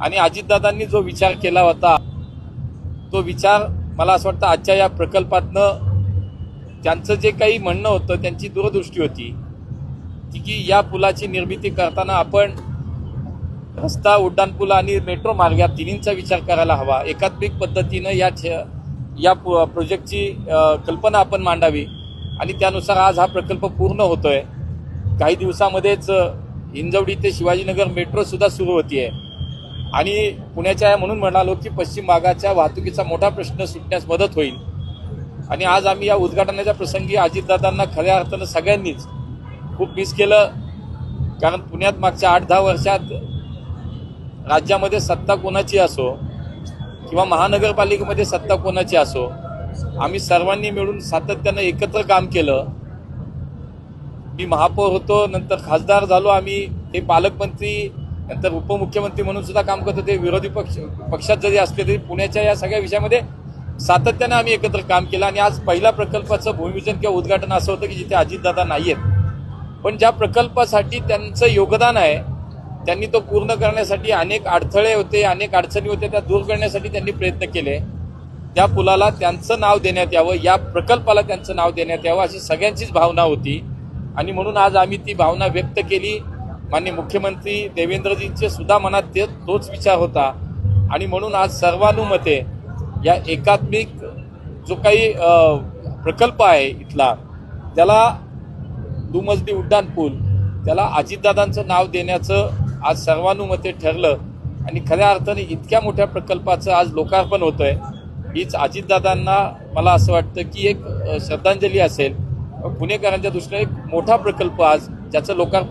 आणि अजितदादांनी जो विचार केला होता तो विचार मला असं वाटतं आजच्या या प्रकल्पातनं त्यांचं जे काही म्हणणं होतं, त्यांची दूरदृष्टी होती की या पुलाची निर्मिती करताना आपण रस्ता, उड्डाणपूल आणि मेट्रो मार्ग या तिन्हींचा विचार करायला हवा. एकात्मिक पद्धतीनं या प्रोजेक्टची कल्पना आपण मांडावी आणि त्यानुसार आज हा प्रकल्प पूर्ण होतोय. काही दिवसामध्येच हिंजवडी ते शिवाजीनगर मेट्रो सुद्धा सुरू होतीये आणि पुण्याच्या म्हणून म्हणालो की पश्चिम भागाच्या वाहतुकीचा मोठा प्रश्न सुटण्यास मदत होईल. आणि आज आम्ही या उद्घाटनाच्या प्रसंगी अजितदादांना खऱ्या अर्थानं सगळ्यांनीच खूप मिस केलं. कारण पुण्यात मागच्या 8-10 वर्षात राज्यामध्ये सत्ता कोणाची असो किंवा महानगरपालिकेमध्ये सत्ता कोणाची असो, आम्ही सर्वांनी मिळून सातत्यानं एकत्र काम केलं. मी महापौर होतो, नंतर खासदार झालो आम्ही, ते पालकमंत्री, नंतर उपमुख्यमंत्री म्हणून सुद्धा काम करत होते. विरोधी पक्षात जरी असले तरी पुण्याच्या या सगळ्या विषयामध्ये सातत्यानं आम्ही एकत्र काम केलं. आणि आज पहिल्या प्रकल्पाचं भूमिपूजन किंवा उद्घाटन असं होतं की जिथे अजितदादा नाही आहेत, पण ज्या प्रकल्पासाठी त्यांचं योगदान आहे त्यांनी तो पूर्ण करण्यासाठी अनेक अडथळे होते, अनेक अडचणी होत्या, त्या दूर करण्यासाठी त्यांनी प्रयत्न केले. त्या पुलाला त्यांचं नाव देण्यात यावं, या प्रकल्पाला त्यांचं नाव देण्यात यावं अशी सगळ्यांचीच भावना होती. आणि म्हणून आज आम्ही ती भावना व्यक्त केली. माननीय मुख्यमंत्री देवेंद्रजींचे सुद्धा मनात तोच विचार होता. आणि म्हणून आज सर्वानुमते या एकात्मिक जो काही प्रकल्प आहे इथला, त्याला दुमजली उड्डाणपूल, त्याला अजितदादांचं नाव देण्याचं आज सर्वानुमते ठरलं. आणि खऱ्या अर्थाने इतक्या मोठ्या प्रकल्पाचं आज लोकार्पण होतंय. हीच अजितदादांना मला असं वाटतं की एक श्रद्धांजली असेल. पुणेकरांच्या दृष्टीने एक मोठा प्रकल्प आज ज्याचं लोकार्पण